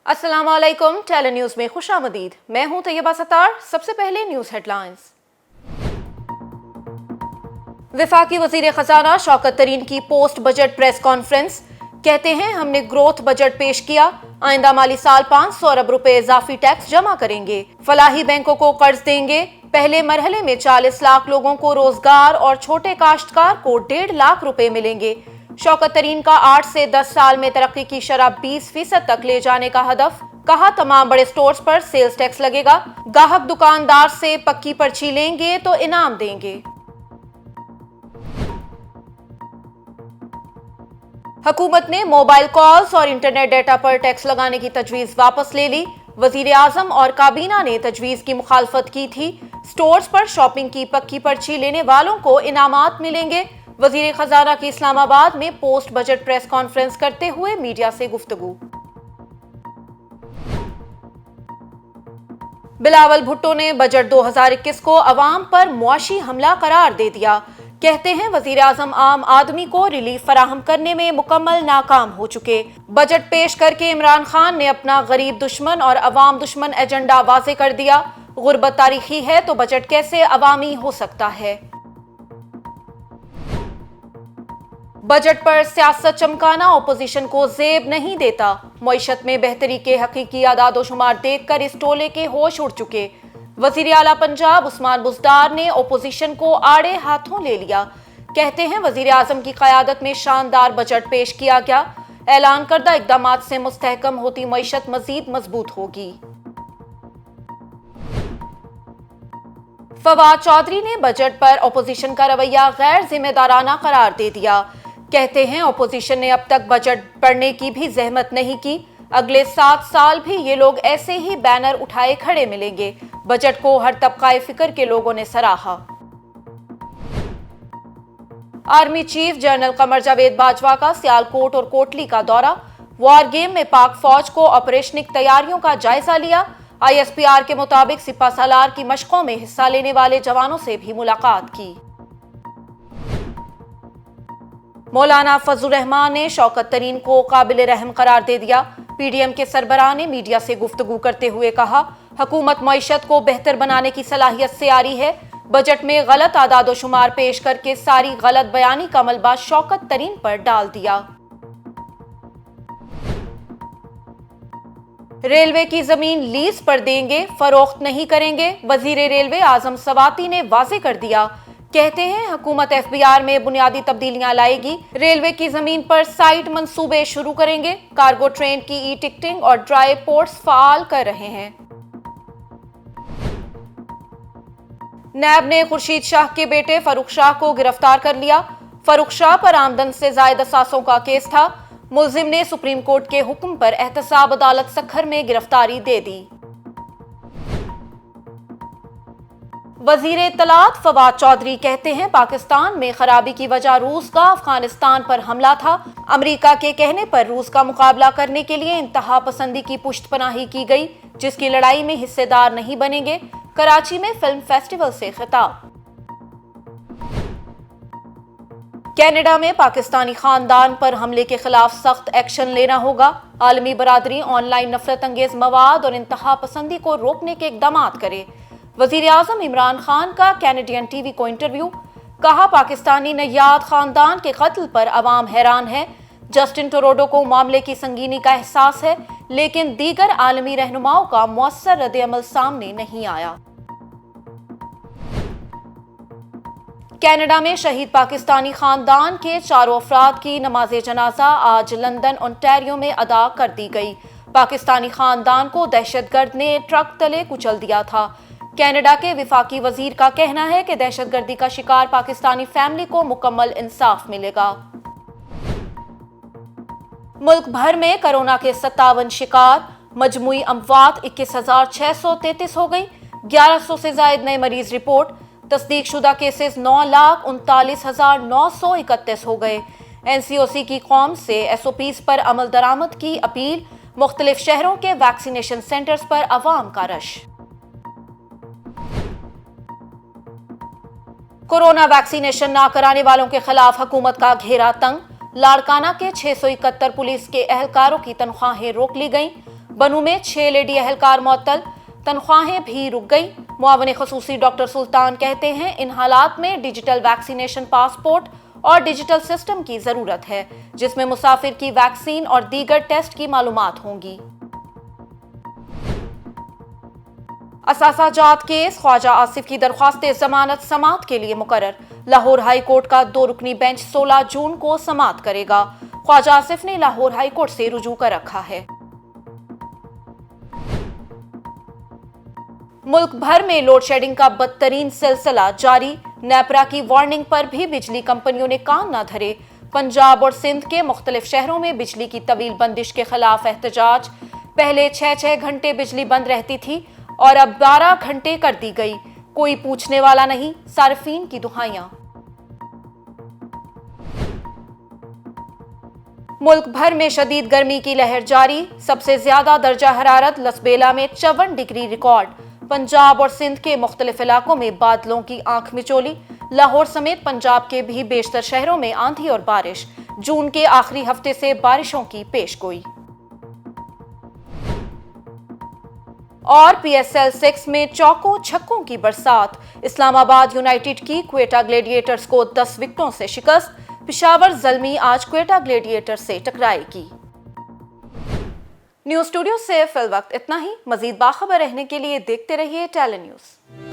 अस्सलाम वालेकुम। Tele news में खुशामदीद। मैं हूं तैयबा सत्तार। सबसे पहले न्यूज हेडलाइंस। वफाकी वजीर खजाना शौकत तरीन की पोस्ट बजट प्रेस कॉन्फ्रेंस। कहते हैं हमने ग्रोथ बजट पेश किया, आइंदा माली साल 500 अरब रुपए इजाफी टैक्स जमा करेंगे, फलाही बैंकों को कर्ज देंगे, पहले मरहले में 40 लाख लोगों को रोजगार और छोटे काश्तकार को 1.5 लाख रुपए मिलेंगे। शौकत तरीन का 8 से 10 साल में तरक्की की शरह 20% तक ले जाने का हदफ। कहा तमाम बड़े स्टोर्स पर सेल्स टैक्स लगेगा, गाहक दुकानदार से पक्की पर्ची लेंगे तो इनाम देंगे। हुकूमत ने मोबाइल कॉल्स और इंटरनेट डेटा पर टैक्स लगाने की तजवीज वापस ले ली। वजीर आजम और काबीना ने तजवीज की मुखालफत की थी। स्टोर्स पर शॉपिंग की पक्की पर्ची लेने वालों को इनामात मिलेंगे। वजीर खजाना की इस्लामाबाद में पोस्ट बजट प्रेस कॉन्फ्रेंस करते हुए मीडिया से गुफ्तगू। बिलावल भुट्टो ने बजट 2021 को अवाम पर मुआशी हमला करार दे दिया। कहते हैं वजीर आजम आम आदमी को रिलीफ फराहम करने में मुकम्मल नाकाम हो चुके। बजट पेश करके इमरान खान ने अपना गरीब दुश्मन और अवाम दुश्मन एजेंडा वाजे कर दिया। गुर्बत तारीखी है तो बजट कैसे अवामी हो सकता है। बजट पर सियासत चमकाना अपोजिशन को जेब नहीं देता। मईशत में बेहतरी के हकीकी आदादोशुमार देखकर इस टोले के होश उड़ चुके। वजीर आला पंजाब उस्मान बुज़दार ने अपोजिशन को आड़े हाथों ले लिया। कहते हैं वजीर आजम की क़यादत में शानदार बजट पेश किया गया। ऐलान करदा इक़दामात से मुस्तहकम होती मईशत मजीद मजबूत होगी। फवाद चौधरी ने बजट पर अपोजिशन का रवैया गैर जिम्मेदाराना करार दे दिया। कहते हैं अपोजिशन ने अब तक बजट पढ़ने की भी जहमत नहीं की। अगले 7 साल भी ये लोग ऐसे ही बैनर उठाए खड़े मिलेंगे। बजट को हर तबका फिक्र के लोगों ने सराहा। Army chief general Qamar Javed Bajwa का सियालकोट और कोटली का दौरा। वॉर गेम में पाक फौज को ऑपरेशनिक तैयारियों का जायजा लिया। ISPR के मुताबिक सिपा सालार की मशकों में हिस्सा लेने वाले जवानों से भी मुलाकात की। मौलाना फजलुर रहमान ने शौकत तरीन को काबिल रहम करार दे दिया। PDM के सरबराह ने मीडिया से गुफ्तगू करते हुए कहा, हुकूमत मईशत को बेहतर बनाने की सलाहियत से आ रही है। बजट में गलत आदादोशुमार पेश करके सारी गलत बयानी का मलबा शौकत तरीन पर डाल दिया। रेलवे की जमीन लीज पर देंगे, फरोख्त नहीं करेंगे। वजीर रेलवे आजम सवाती ने वाजे कर दिया। कहते हैं हुकूमत FBR में बुनियादी तब्दीलियां लाएगी। रेलवे की जमीन पर साइट मंसूबे शुरू करेंगे। कार्गो ट्रेन की टिकटिंग और ड्राई पोर्ट्स फाल कर रहे हैं। नैब ने खुर्शीद शाह के बेटे फरूख शाह को गिरफ्तार कर लिया। फरूख शाह पर आमदन से जायद असासों का केस था। मुल्जिम ने सुप्रीम कोर्ट के हुक्म पर एहतसाब अदालत सखर में गिरफ्तारी दे दी। वजीर इत्तलात फवाद चौधरी कहते हैं पाकिस्तान में खराबी की वजह रूस का अफगानिस्तान पर हमला था। अमेरिका के कहने पर रूस का मुकाबला करने के लिए इंतहा पसंदी की पुष्टपनाही की गई, जिसकी लड़ाई में हिस्सेदार नहीं बनेंगे। कराची में फिल्म फेस्टिवल से खिताब। कनाडा में पाकिस्तानी खानदान पर हमले के खिलाफ सख्त एक्शन लेना होगा। आलमी बरादरी ऑनलाइन नफरत अंगेज मवाद और इंतहा पसंदी को रोकने के इक़दामात करे। वजीर आजम इमरान खान का कैनेडियन टीवी को इंटरव्यू। कहा पाकिस्तानी नयाद खानदान के कत्ल पर अवाम हैरान है। जस्टिन ट्रूडो को मामले की संगीनी का एहसास है, लेकिन दीगर आलमी रहनुमाओं का मुअस्सर रद्द-ए-अमल सामने नहीं आया। कनाडा में शहीद पाकिस्तानी खानदान के 4 अफराद की नमाज जनाजा आज लंदन ओंटारियो में अदा कर दी गई। पाकिस्तानी खानदान को दहशतगर्द ने ट्रक तले कुचल दिया था। कनाडा के विफाकी वजीर का कहना है कि दहशतगर्दी का शिकार पाकिस्तानी फैमिली को मुकम्मल इंसाफ मिलेगा। मुल्क भर में कोरोना के 57 शिकार। मजमूई अमवात 21,633 हो गई। 1100 से ज्यादा नए मरीज रिपोर्ट। तस्दीक शुदा केसेस 9,39,931 हो गए। NCOC की कौम से SOPs पर अमल दरामद की अपील। मुख्तलिफ शहरों के वैक्सीनेशन सेंटर्स पर अवाम का रश। कोरोना वैक्सीनेशन ना कराने वालों के खिलाफ हुकूमत का घेरा तंग। लाड़काना के 671 पुलिस के एहलकारों की तनख्वाहें रोक ली गईं। बनू में 6 लेडी एहलकार मुअत्तल, तनख्वाहें भी रुक गई। मुआविन खसूसी डॉक्टर सुल्तान कहते हैं इन हालात में डिजिटल वैक्सीनेशन पासपोर्ट और डिजिटल सिस्टम की जरूरत है, जिसमें मुसाफिर की वैक्सीन और दीगर टेस्ट की मालूमात होंगी। असासा जात केस, ख्वाजा आसिफ की दरख्वास्त जमानत समाअत के लिए मुकर्रर। लाहौर हाई कोर्ट का 2 रुकनी बेंच 16 जून को समाअत करेगा। ख्वाजा आसिफ ने लाहौर हाई कोर्ट से रुजू कर रखा है। मुल्क भर में लोड शेडिंग का बदतरीन सिलसिला जारी। नेपरा की वार्निंग पर भी बिजली कंपनियों ने कान न धरे। पंजाब और सिंध के मुख्तलिफ शहरों में बिजली की तवील बंदिश के खिलाफ एहतजाज। पहले 6-6 घंटे बिजली बंद रहती थी और अब 12 घंटे कर दी गई। कोई पूछने वाला नहीं, सार्फिन की दुहाइयां। मुल्क भर में शदीद गर्मी की लहर जारी। सबसे ज्यादा दर्जा हरारत लसबेला में 54 डिग्री रिकॉर्ड। पंजाब और सिंध के मुख्तलिफ इलाकों में बादलों की आंख मिचोली। लाहौर समेत पंजाब के भी बेशतर शहरों में आंधी और बारिश। जून के आखिरी हफ्ते से बारिशों की पेशगोई। और PSL 6 में चौकों छक्कों की बरसात। इस्लामाबाद यूनाइटेड की क्वेटा ग्लेडिएटर्स को 10 विकेटों से शिकस्त। पेशावर ज़ल्मी आज क्वेटा ग्लेडिएटर से टकराएगी। न्यूज़ स्टूडियो से फिल वक्त इतना ही। मजीद बाखबर रहने के लिए देखते रहिए टैलेंट न्यूज़।